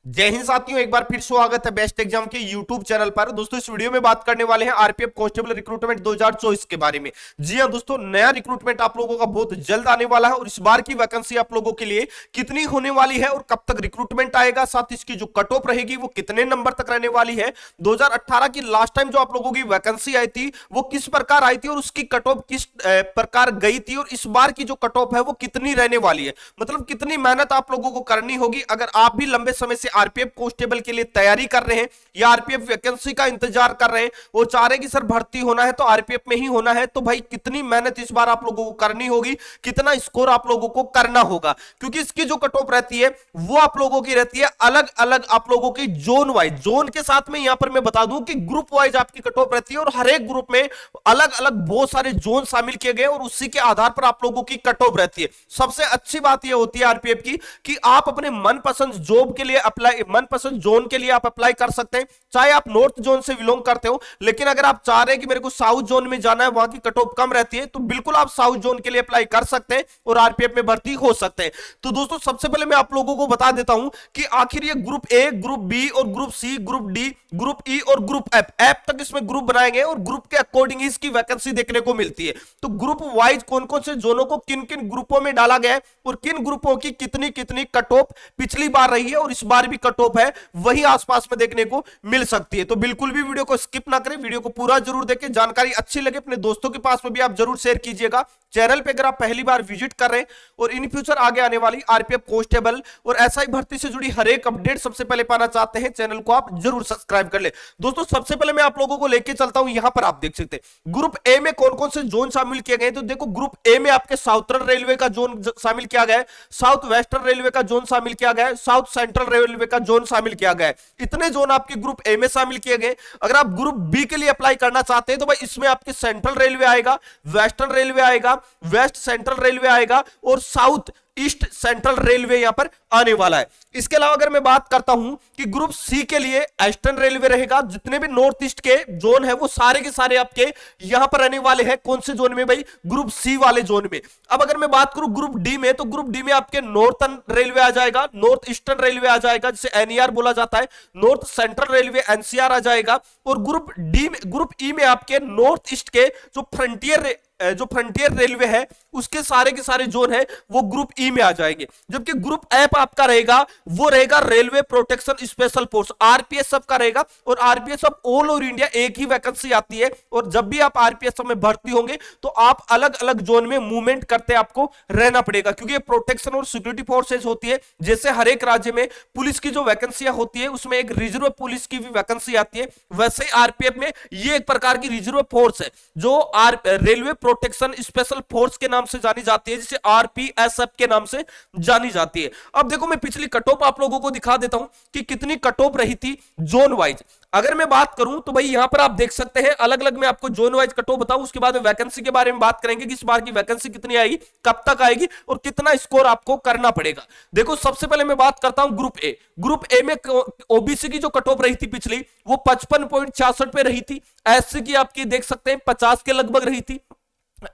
जय हिंद साथियों, एक बार फिर स्वागत है बेस्ट एग्जाम के यूट्यूब चैनल पर। दोस्तों इस वीडियो में बात करने वाले हैं आरपीएफ कांस्टेबल रिक्रूटमेंट 2024 के बारे में। जी हां दोस्तों, नया रिक्रूटमेंट आप लोगों का बहुत जल्द आने वाला है और इस बार की वैकेंसी आप लोगों के लिए कितनी होने वाली है और कब तक रिक्रूटमेंट आएगा, साथ इसकी जो कट ऑफ रहेगी वो कितने नंबर तक रहने वाली है। 2018 की लास्ट टाइम जो आप लोगों की वैकेंसी आई थी वो किस प्रकार आई थी और उसकी कट ऑफ किस प्रकार गई थी, और इस बार की जो कट ऑफ है वो कितनी रहने वाली है, मतलब कितनी मेहनत आप लोगों को करनी होगी। अगर आप भी लंबे समय से आरपीएफ कांस्टेबल के लिए तैयारी कर रहे हैं या आरपीएफ वैकेंसी का इंतजार कर रहे हैं और चाह रहे हैं कि सर भर्ती होना है तो आरपीएफ में ही होना है, तो भाई कितनी मेहनत इस बार आप लोगों को करनी होगी, कितना स्कोर आप लोगों को करना होगा, क्योंकि इसकी जो कट ऑफ रहती है वो आप लोगों की रहती है अलग अलग आप लोगों की जोन वाइज। जोन के साथ में यहां पर मैं बता दूं कि ग्रुप वाइज आपकी कट ऑफ रहती है और हर एक ग्रुप में अलग अलग बहुत सारे जोन शामिल किए गए और उसी के आधार पर आप लोगों की कट ऑफ रहती है। सबसे अच्छी बात यह होती है आरपीएफ की कि आप अपने मनपसंद जॉब के लिए अप्लाई, मनपसंद जोन के लिए आप अप्लाई कर सकते हैं, चाहे आप नॉर्थ जोन से बिलोंग करते हो। लेकिन अगर आप चाह रहे हैं कि मेरे को साउथ जोन में जाना है, वहां की कट ऑफ कम रहती है, तो बिल्कुल आप साउथ जोन के लिए अप्लाई कर सकते हैं और आरपीएफ में भर्ती हो सकते हैं। तो दोस्तों सबसे पहले मैं आप लोगों को बता देता हूं कि आखिर ये ग्रुप ए, ग्रुप बी और group C, group D, group E और ग्रुप एफ तक इसमें ग्रुप बनाए गए और ग्रुप के अकॉर्डिंग इसकी वैकेंसी देखने को मिलती है। तो ग्रुप वाइज कौन कौन से जोनों को किन किन ग्रुपों में डाला गया है और किन ग्रुपों की कितनी कितनी कट ऑफ पिछली बार रही है और इस बार भी कट ऑफ है वही आसपास में देखने को मिल सकती है। तो बिल्कुल भी वीडियो को स्किप ना करें, वीडियो को पूरा जरूर देखें, जानकारी अच्छी लगे अपने दोस्तों के पास में भी आप जरूर शेयर कीजिएगा। चैनल पे अगर आप पहली बार विजिट कर रहे हैं और इन फ्यूचर आगे आने वाली आरपीएफ कांस्टेबल और एसआई भर्ती से जुड़ी हर एक अपडेट सबसे पहले पाना चाहते हैं, चैनल को आप जरूर सब्सक्राइब कर ले। दोस्तों सबसे पहले मैं आप लोगों को लेके चलता हूं, यहां पर आप देख सकते हैं ग्रुप ए में कौन कौन से जोन शामिल किए गए। तो देखो ग्रुप ए में आपके साउथर्न रेलवे का जोन शामिल किया गया है, साउथ वेस्टर्न रेलवे का जोन शामिल किया गया है, साउथ सेंट्रल रेलवे का जोन शामिल किया गया है। इतने जोन आपके ग्रुप ए में शामिल किए गए। अगर आप ग्रुप बी के लिए अप्लाई करना चाहते हैं तो भाई इसमें आपके सेंट्रल रेलवे आएगा, वेस्टर्न रेलवे आएगा, वेस्ट सेंट्रल रेलवे आएगा और साउथ ईस्ट सेंट्रल रेलवे यहां पर आने वाला है। इसके अलावा अगर मैं बात करता हूं कि ग्रुप सी के लिए ईस्टर्न रेलवे रहेगा, जितने भी नॉर्थ ईस्ट के जोन है वो सारे के सारे आपके यहां पर रहने वाले हैं। कौन से जोन में भाई? ग्रुप सी वाले जोन में। अब अगर मैं बात करूं ग्रुप डी में, तो ग्रुप डी में आपके नॉर्थर्न रेलवे आ जाएगा, नॉर्थ ईस्टर्न रेलवे आ जाएगा जिसे एनईआर बोला जाता है, नॉर्थ सेंट्रल रेलवे एनसीआर आ जाएगा और ग्रुप डी में, ग्रुप ई में आपके नॉर्थ ईस्ट के जो फ्रंटियर रेलवे है उसके सारे के सारे जोन है वो ग्रुप ई में आ जाएंगे। जबकि ग्रुप एफ आपका रहेगा वो रहेगा railway protection special force, RPSF का रहेगा और आरपीएसएफ ऑल ओवर इंडिया एक ही वैकेंसी आती है और जब भी आप आरपीएसएफ में भर्ती होंगे तो आप अलग अलग जोन में मूवमेंट करते आपको रहना पड़ेगा, क्योंकि ये प्रोटेक्शन और सिक्योरिटी फोर्सेज होती है। जैसे हर एक राज्य में पुलिस की जो वैकेंसियां होती है उसमें एक रिजर्व पुलिस की भी वैकेंसी आती है, वैसे आरपीएफ में ये एक प्रकार की रिजर्व फोर्स है जो रेलवे प्रोटेक्शन स्पेशल फोर्स के नाम से जानी जाती है, जिसे आरपीएसएफ के नाम से जानी जाती है। अब देखो मैं पिछली कट ऑफ आप लोगों को दिखा देता हूं कि कितनी कट ऑफ रही थी जोन वाइज। अगर मैं बात करूं तो भाई यहां पर आप देख सकते हैं अलग अलग मैं आपको जोन वाइज कट ऑफ बताऊं, उसके बाद में वैकेंसी के बारे में बात करेंगे कि इस बार की वैकेंसी कितनी आएगी, कब तक आएगी और कितना स्कोर आपको करना पड़ेगा। देखो सबसे पहले मैं बात करता हूं ग्रुप ए। ग्रुप ए में ओबीसी की जो कट ऑफ रही थी पिछली वो 55.66 पे रही थी, एससी की आपकी देख सकते हैं 50 के लगभग रही थी,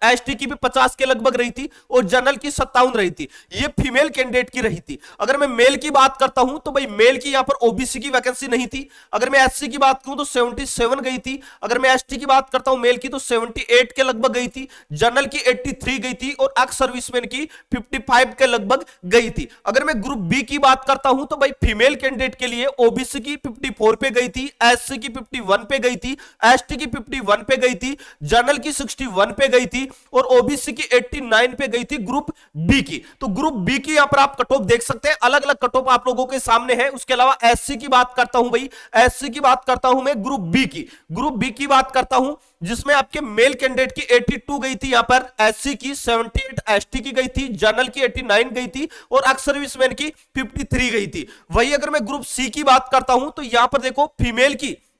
एसटी की भी 50 के लगभग रही थी और जनरल की 57 रही थी। ये फीमेल कैंडिडेट की रही थी। अगर मैं मेल की बात करता हूं तो भाई मेल की यहां पर ओबीसी की वैकेंसी नहीं थी। अगर मैं एससी की बात करूं तो 77 गई थी। अगर मैं एसटी की बात करता हूं मेल की तो 78 के लगभग गई थी, जनरल की 83 गई थी और एक्स सर्विसमैन की 55 के लगभग गई थी। अगर मैं ग्रुप बी की बात करता हूं तो भाई फीमेल कैंडिडेट के लिए ओबीसी की 54 पे गई थी, एससी की 51 पे गई थी, एसटी की 51 पे गई थी, जनरल की 61 पे गई थी और ओबीसी की 89 पे गई थी ग्रुप बी की। तो ग्रुप बी की यहां पर आप कट ऑफ देख सकते हैं, अलग अलग कट ऑफ आप लोगों के सामने है। उसके अलावा एससी की बात करता हूं भाई, एससी की बात करता हूं मैं ग्रुप बी की, ग्रुप बी की बात करता हूं जिसमें आपके मेल कैंडिडेट की 82 गई थी, यहां पर एससी की 78, एसटी की गई थी, जनरल की 89 गई थी और एक्स सर्विसमैन की 53 गई थी। वही अगर मैं ग्रुप सी की बात करता हूं तो यहां पर देखो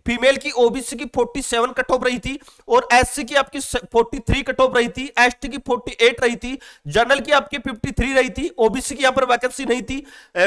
फीमेल की ओबीसी की 47 कट ऑफ रही थी और एससी की आपकी 43 कट ऑफ रही थी, एसटी की 48 रही थी, जनरल की आपकी 53 रही थी, ओबीसी की यहां पर वैकेंसी नहीं थी।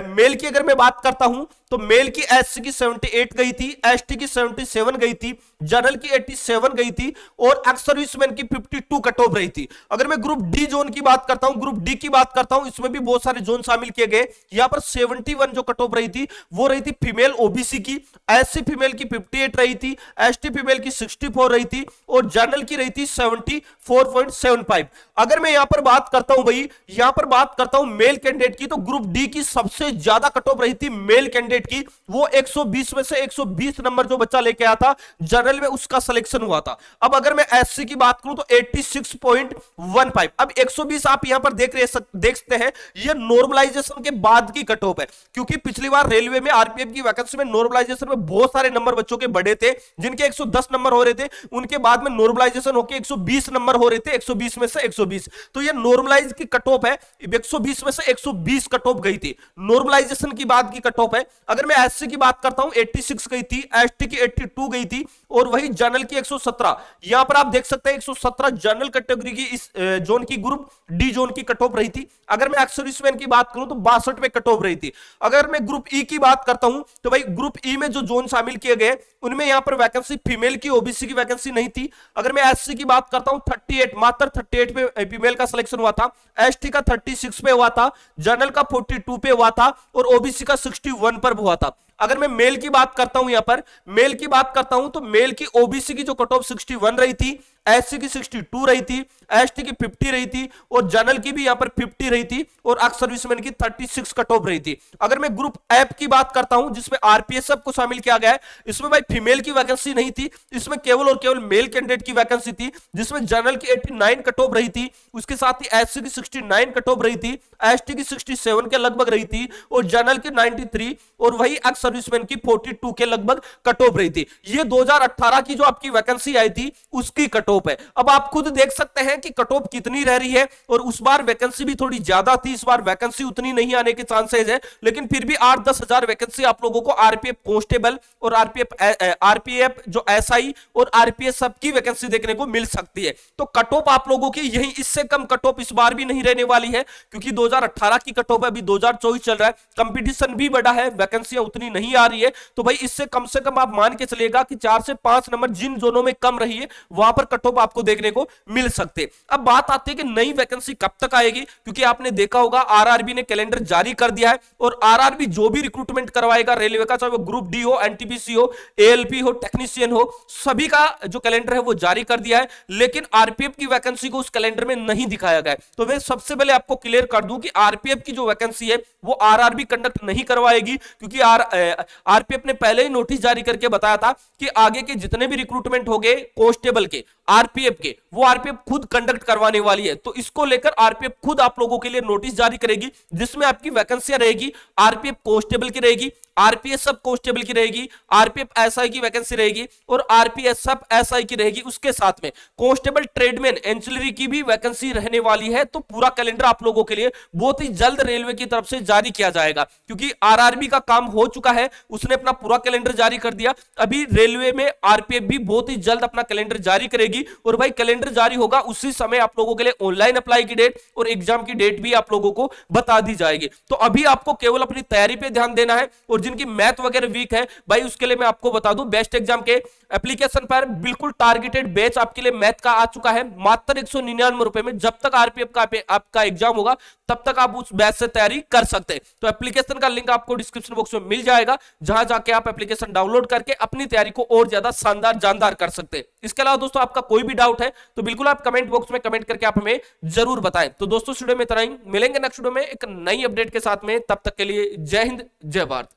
मेल की अगर मैं बात करता हूं तो मेल की एससी की 78 गई थी, एसटी की 77 गई थी, जनरल की 87 गई थी और एक्स सर्विसमैन की 52 कट ऑफ रही थी। अगर मैं ग्रुप डी जोन की बात करता हूं, ग्रुप डी की बात करता हूं, इसमें भी बहुत सारे जोन शामिल किए गए। यहां पर 71 जो कट ऑफ रही थी वो रही थी फीमेल ओबीसी की, एससी फीमेल की 58 रही थी, एसटी फीमेल की 64 रही थी और जनरल की रही थी 74.75। अगर मैं यहां पर बात करता हूं भाई, यहां पर बात करता हूं मेल कैंडिडेट की, तो ग्रुप डी की सबसे ज्यादा कट ऑफ रही थी मेल कैंडिडेट की, वो 120 में से 120 नंबर जो बच्चा लेके आया था जनरल में उसका सिलेक्शन हुआ था। अब अगर मैं एससी की बात करूं तो 86.15। अब 120 आप यहां पर देख सकते हैं, ये नॉर्मलाइजेशन के बाद की कट ऑफ है, क्योंकि पिछली बार रेलवे में आरपीएफ की वैकेंसी में नॉर्मलाइजेशन में बहुत सारे नंबर बच्चों के बढ़े थे, जिनके 110 नंबर हो रहे थे, उनके बाद में नॉर्मलाइजेशन होकर 120 नंबर हो रहे थे, 120 में से 120। तो ये नॉर्मलाइज की कट ऑफ है, 120 में से 120 कट ऑफ गई थी, नॉर्मलाइजेशन की बाद की कट ऑफ है। अगर मैं एससी की बात करता हूं 86 गई थी, एसटी की 82 गई थी और वही जनरल की 117। यहां पर आप देख सकते हैं 117 जनरल कैटेगरी की इस जोन की ग्रुप डी जोन की कट ऑफ रही थी। अगर मैं एक्स सर्विसमैन की बात करूं तो 62 पे कट ऑफ रही थी। अगर मैं ग्रुप ई की बात करता हूं तो भाई ग्रुप ई में जो जोन शामिल किए गए उनमें यहां पर वैकेंसी फीमेल की ओबीसी की वैकेंसी नहीं थी। अगर मैं एससी की बात करता हूं 38, मात्र 38 पे फीमेल का सिलेक्शन हुआ था, एसटी का 36 पे हुआ था, जनरल का 42 पे हुआ था और ओबीसी का 61 पर हुआ था। अगर मैं मेल की बात करता हूं, यहां पर मेल की बात करता हूं तो मेल की ओबीसी की जो कट ऑफ 61 रही थी, एससी की 62 रही थी, एसटी की 50 रही थी और जनरल की भी यहां पर 50 रही थी और एक्स सर्विसमैन की 36 कट ऑफ रही थी। अगर मैं ग्रुप एफ की बात करता हूं जिसमें आरपीएसएफ को शामिल किया गया है, इसमें भाई फीमेल की वैकेंसी नहीं थी, इसमें केवल और केवल मेल कैंडिडेट की वैकेंसी थी, जिसमें जनरल की 89 कट ऑफ रही थी, उसके साथ ही एससी की 69 कट ऑफ रही थी, एसटी की 67 के लगभग रही थी और जनरल की 93 और वही एक्स सर्विसमैन की 42 के लगभग कट ऑफ रही थी। ये 2018 की जो आपकी वैकेंसी आई थी उसकी कट ऑफ है। अब आप खुद देख सकते हैं कि कट ऑफ कितनी रह रही है, और उस बार वैकेंसी भी थोड़ी ज्यादा थी, इस बार वैकेंसी उतनी नहीं आने के चांसेस है, लेकिन फिर भी 8-10 हजार वैकेंसी आप लोगों को आरपीएफ कांस्टेबल और आरपीएफ जो एसआई और आरपीएस सब की वैकेंसी देखने को मिल सकती है। तो कट ऑफ आप लोगों की यही, इससे कम कट ऑफ इस बार भी नहीं रहने वाली है, क्योंकि 2018 की कट ऑफ है, अभी 2024 चल रहा है, कंपटीशन भी बड़ा है, वैकेंसियां उतनी नहीं आ रही है, तो भाई इससे कम से कम आप मान के चलेगा कि 4 से 5 नंबर जिन जोनों में कम रही है वहां पर कट ऑफ आपको देखने को मिल सकते। अब बात आती है कि नई वैकेंसी कब तक आएगी, क्योंकि आपने देखा होगा आरआरबी ने कैलेंडर जारी कर दिया है और आरआरबी जो भी रिक्रूटमेंट करवाएगा रेलवे का, चाहे वो ग्रुप डी हो, एनटीपीसी हो, एएलपी हो, टेक्नीशियन हो, सभी का जो कैलेंडर है वो जारी कर दिया है, लेकिन आरपीएफ की वैकेंसी को उस कैलेंडर में नहीं दिखाया गया है। तो मैं सबसे पहले आपको क्लियर कर दूं कि आरपीएफ की जो वैकेंसी है वो आरआरबी कंडक्ट नहीं करवाएगी, क्योंकि आरपीएफ ने पहले ही नोटिस जारी करके बताया था कि आगे के जितने भी रिक्रूटमेंट हो गए कांस्टेबल के, आरपीएफ के, वो आरपीएफ खुद कंडक्ट करवाने वाली है। तो इसको लेकर आरपीएफ खुद आप लोगों के लिए नोटिस जारी करेगी, जिसमें आपकी वैकेंसियां रहेगी, आरपीएफ कांस्टेबल की रहेगी, आरपीएस सब कांस्टेबल की रहेगी, आरपीएफ एसआई की वैकेंसी रहेगी और आरपीएस सब एसआई की रहेगी। उसके साथ में कांस्टेबल ट्रेडमैन एंसिलरी की भी वैकेंसी रहने वाली है। तो पूरा कैलेंडर आप लोगों के लिए बहुत ही जल्द रेलवे की तरफ से जारी किया जाएगा, क्योंकि आरआरबी का काम हो चुका है, उसने अपना पूरा कैलेंडर जारी कर दिया। अभी रेलवे में आरपीएफ भी बहुत ही जल्द अपना कैलेंडर जारी करेगी और भाई कैलेंडर जारी होगा उसी समय आप लोगों के लिए ऑनलाइन अप्लाई की डेट और एग्जाम की डेट भी आप लोगों को बता दी जाएगी। तो अभी आपको केवल अपनी तैयारी पे ध्यान देना है, और जिनकी मैथ वगैरह वीक है भाई उसके लिए मैं आपको बता दूं, बेस्ट एग्जाम के एप्लीकेशन पर बिल्कुल टारगेटेड बैच आपके लिए मैथ का आ चुका है, मात्र 199 रुपए में। जब तक आरपीएफ का आपका एग्जाम होगा तब तक आप उस बैच से तैयारी कर सकते हैं। तो एप्लीकेशन का लिंक आपको डिस्क्रिप्शन बॉक्स में मिल जाएगा, जहां जाके आप एप्लीकेशन डाउनलोड करके अपनी तैयारी को और ज्यादा शानदार जानदार कर सकते हैं। इसके अलावा दोस्तों आपका कोई भी डाउट है तो बिल्कुल आप कमेंट बॉक्स में कमेंट करके आप हमें जरूर बताएं। तो दोस्तों वीडियो में इतना ही, मिलेंगे नेक्स्ट वीडियो में एक नई अपडेट के साथ में, तब तक के लिए जय हिंद जय भारत।